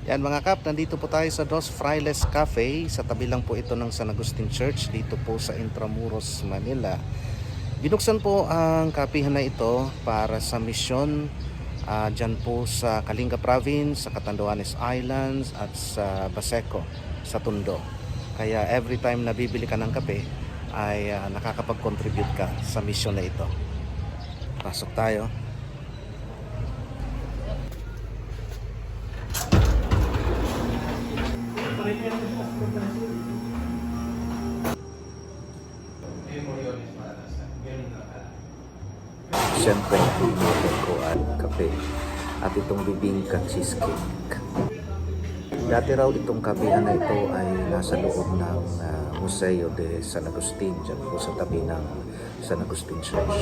Yan mga kap, nandito po tayo sa Dos Frailes Cafe. Sa tabi lang po ito ng San Agustin Church dito po sa Intramuros, Manila. Binuksan po ang kapihan na ito para sa misyon dyan po sa Kalinga Province, sa Catanduanes Islands at sa Baseco, sa Tondo. Kaya every time na bibili ka ng kape ay nakakapag-contribute ka sa misyon na ito. Pasok tayo. Siyempre, pinili ko ang kape at itong bibingka cheesecake. Dati raw itong kapehan na ito ay nasa loob ng Museo de San Agustin, dyan po sa tabi ng San Agustin Church.